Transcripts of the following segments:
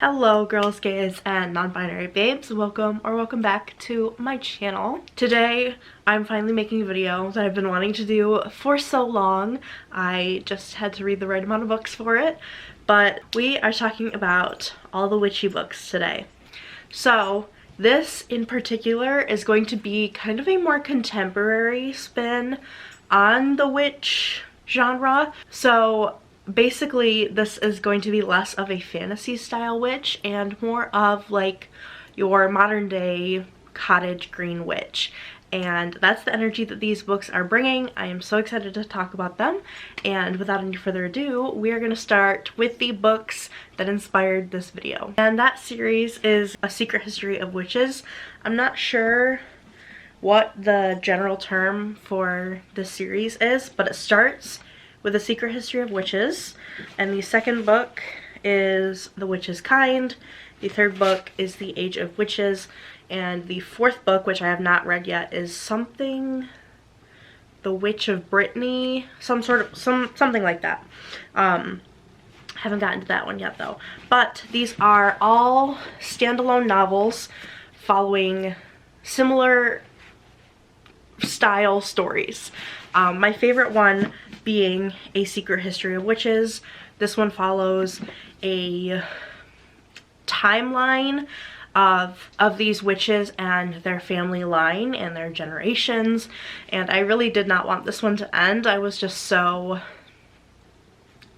Hello girls, gays, and non-binary babes. Welcome back to my channel. Today I'm finally making a video that I've been wanting to do for so long. I just had to read the right amount of books for it, but we are talking about all the witchy books today. So this in particular is going to be kind of a more contemporary spin on the witch genre. So basically this is going to be less of a fantasy style witch and more of like your modern day cottage green witch, and that's the energy that these books are bringing. I am so excited to talk about them, and without any further ado, we are going to start with the books that inspired this video, and that series is A Secret History of Witches. I'm not sure what the general term for this series is, but it starts with A Secret History of Witches, and the second book is The Witch's Kind, the third book is The Age of Witches, and the fourth book, which I have not read yet, is something The Witch of Brittany, something like that. Haven't gotten to that one yet though. But these are all standalone novels following similar style stories. My favorite one being A Secret History of Witches. This one follows a timeline of these witches and their family line and their generations, and I really did not want this one to end. I was just so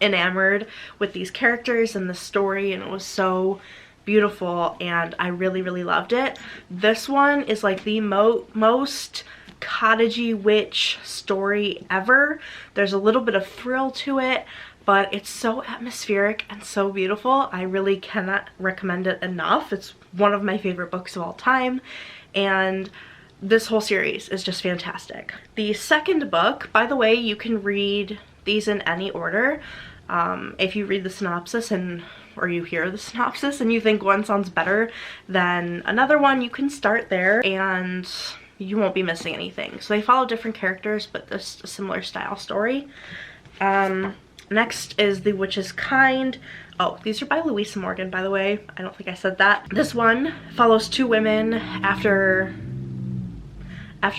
enamored with these characters and the story, and it was so beautiful, and I really loved it. This one is like the most cottagey witch story ever. There's a little bit of thrill to it, but it's so atmospheric and so beautiful. I really cannot recommend it enough. It's one of my favorite books of all time, and this whole series is just fantastic. The second book, by the way, you can read these in any order. If you read the synopsis or you hear the synopsis and you think one sounds better than another one, you can start there and you won't be missing anything. So they follow different characters, but this a similar style story. Next is The Witch's Kind. Oh, these are by Louisa Morgan, by the way. I don't think I said that. This one follows two women after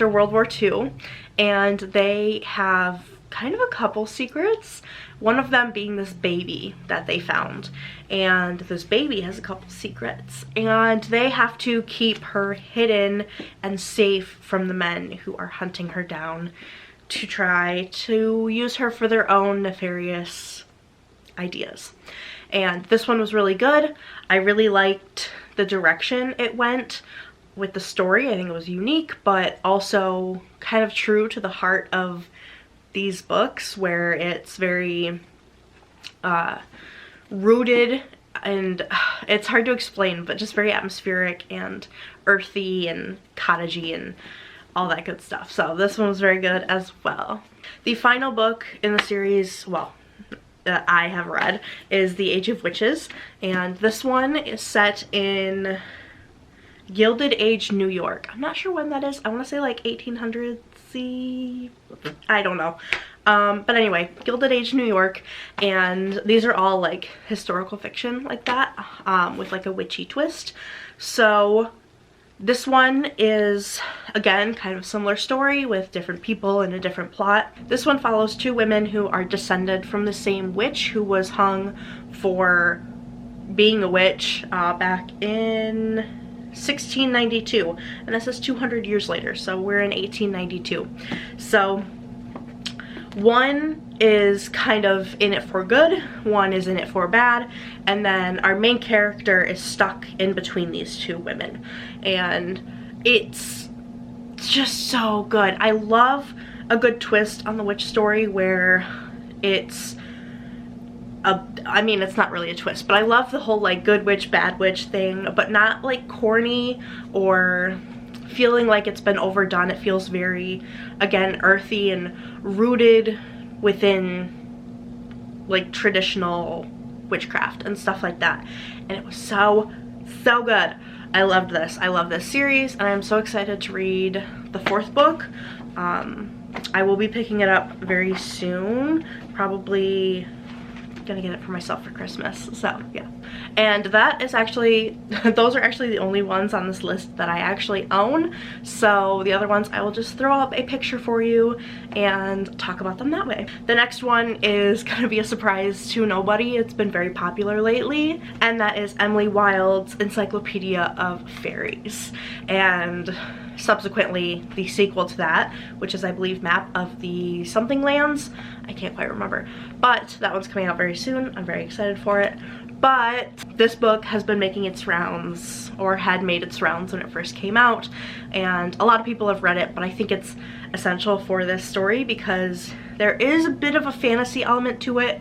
World War II, and they have kind of a couple secrets. One of them being this baby that they found, and this baby has a couple secrets, and they have to keep her hidden and safe from the men who are hunting her down to try to use her for their own nefarious ideas. And this one was really good. I really liked the direction it went with the story. I think it was unique, but also kind of true to the heart of these books, where it's very rooted, and it's hard to explain, but just very atmospheric and earthy and cottagey and all that good stuff. So this one was very good as well. The final book in the series, well, that I have read, is The Age of Witches, and this one is set in Gilded Age New York. I'm not sure when that is. I want to say like 1800s. I don't know. But anyway, Gilded Age New York, and these are all like historical fiction like that, with like a witchy twist. So this one is, again, kind of similar story with different people and a different plot. This one follows two women who are descended from the same witch who was hung for being a witch back in 1692, and this is 200 years later, so we're in 1892. So one is kind of in it for good, one is in it for bad, and then our main character is stuck in between these two women, and it's just so good. I love a good twist on the witch story where it's I mean, it's not really a twist, but I love the whole like good witch, bad witch thing, but not like corny or feeling like it's been overdone. It feels very, again, earthy and rooted within like traditional witchcraft and stuff like that. And it was so good. I loved this. I love this series, and I'm so excited to read the fourth book. I will be picking it up very soon, probably gonna get it for myself for Christmas, so yeah. And that is actually, those are actually the only ones on this list that I actually own, so the other ones I will just throw up a picture for you and talk about them that way. The next one is gonna be a surprise to nobody. It's been very popular lately, and that is Emily Wilde's Encyclopedia of Fairies, and subsequently the sequel to that, which is I believe Map of the Something Lands. I can't quite remember, but that one's coming out very soon. I'm very excited for it. But this book has been making its rounds, or had made its rounds when it first came out, and a lot of people have read it, but I think it's essential for this story because there is a bit of a fantasy element to it,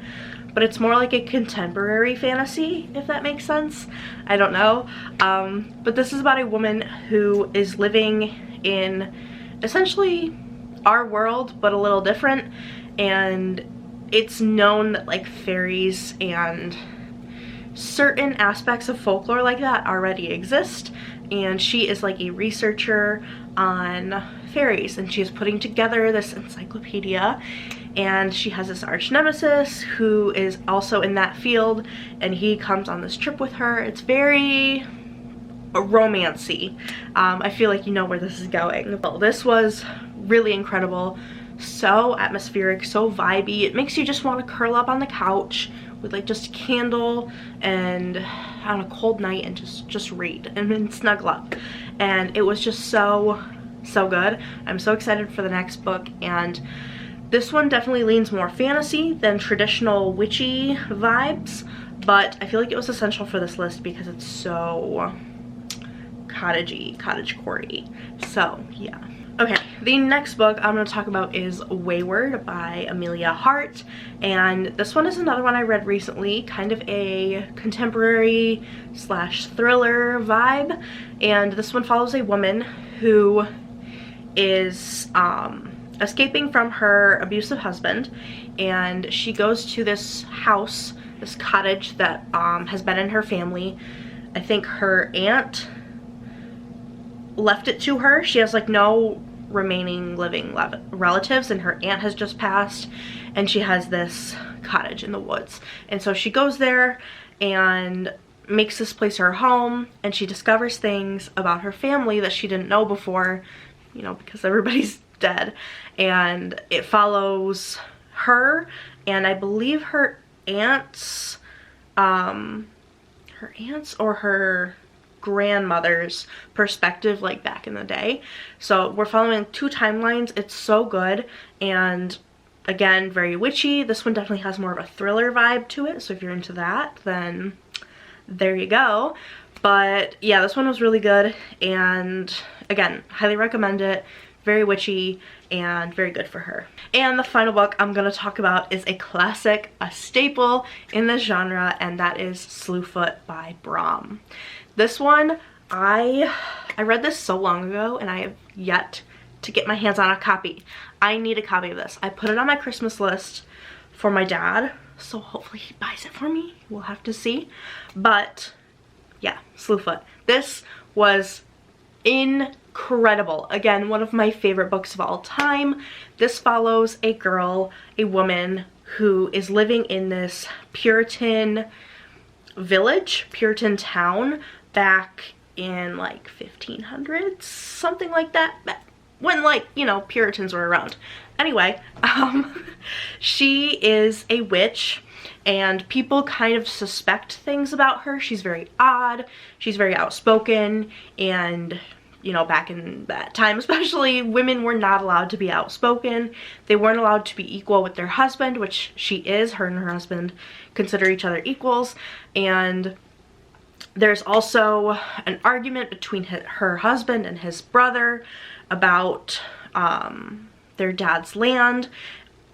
but it's more like a contemporary fantasy, if that makes sense. I don't know. But this is about a woman who is living in essentially our world, but a little different, and it's known that like fairies and certain aspects of folklore like that already exist, and she is like a researcher on fairies, and she is putting together this encyclopedia, and she has this arch nemesis who is also in that field, and he comes on this trip with her. It's very romancy. I feel like you know where this is going. Well, this was really incredible, so atmospheric, so vibey. It makes you just want to curl up on the couch with like just a candle and on a cold night and just read and then snuggle up. And it was just so good. I'm so excited for the next book, and this one definitely leans more fantasy than traditional witchy vibes, but I feel like it was essential for this list because it's so cottagey, cottagecore-y. So yeah. Okay, the next book I'm going to talk about is Wayward by Amelia Hart, and this one is another one I read recently, kind of a contemporary slash thriller vibe, and this one follows a woman who is escaping from her abusive husband, and she goes to this house, this cottage that has been in her family. I think her aunt left it to her. She has like no remaining living relatives, and her aunt has just passed, and she has this cottage in the woods, and so she goes there and makes this place her home, and she discovers things about her family that she didn't know before, you know, because everybody's dead. And it follows her and I believe her aunts or her grandmother's perspective, like back in the day. So we're following two timelines. It's so good, and again, very witchy. This one definitely has more of a thriller vibe to it, so if you're into that, then there you go. But yeah, this one was really good, and again, highly recommend it. Very witchy and very good for her. And the final book I'm gonna talk about is a classic, a staple in this genre, and that is Slooh Foot by Brom. This one, I read this so long ago, and I have yet to get my hands on a copy. I need a copy of this. I put it on my Christmas list for my dad, so hopefully he buys it for me. We'll have to see. But yeah, Slooh Foot. This was incredible. Again, one of my favorite books of all time. This follows a girl, a woman, who is living in this Puritan village, Puritan town, back in like 1500s, something like that, when, like, you know, Puritans were around. Anyway, she is a witch, and people kind of suspect things about her. She's very odd, she's very outspoken, and you know, back in that time especially, women were not allowed to be outspoken. They weren't allowed to be equal with their husband, which she is. Her and her husband consider each other equals. And there's also an argument between her husband and his brother about their dad's land.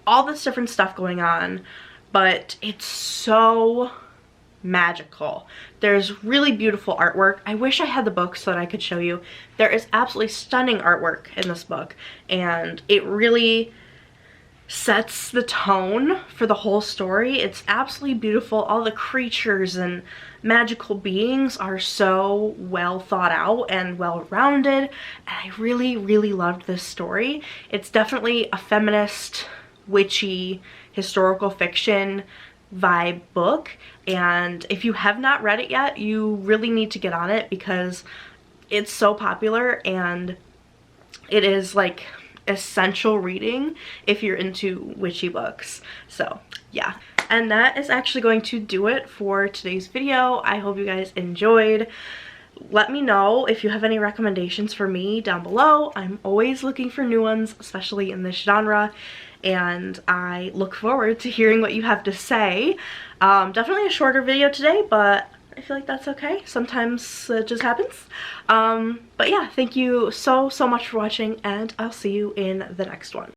All this different stuff going on, but it's so magical. There's really beautiful artwork. I wish I had the book so that I could show you. There is absolutely stunning artwork in this book, and it really sets the tone for the whole story. It's absolutely beautiful. All the creatures and magical beings are so well thought out and well rounded, and I really loved this story. It's definitely a feminist, witchy, historical fiction vibe book, and if you have not read it yet, you really need to get on it because it's so popular and it is like essential reading if you're into witchy books. So yeah, and that is actually going to do it for today's video. I hope you guys enjoyed. Let me know if you have any recommendations for me down below. I'm always looking for new ones, especially in this genre, and I look forward to hearing what you have to say. Definitely a shorter video today, but I feel like that's okay. Sometimes it just happens. But yeah, thank you so much for watching, and I'll see you in the next one.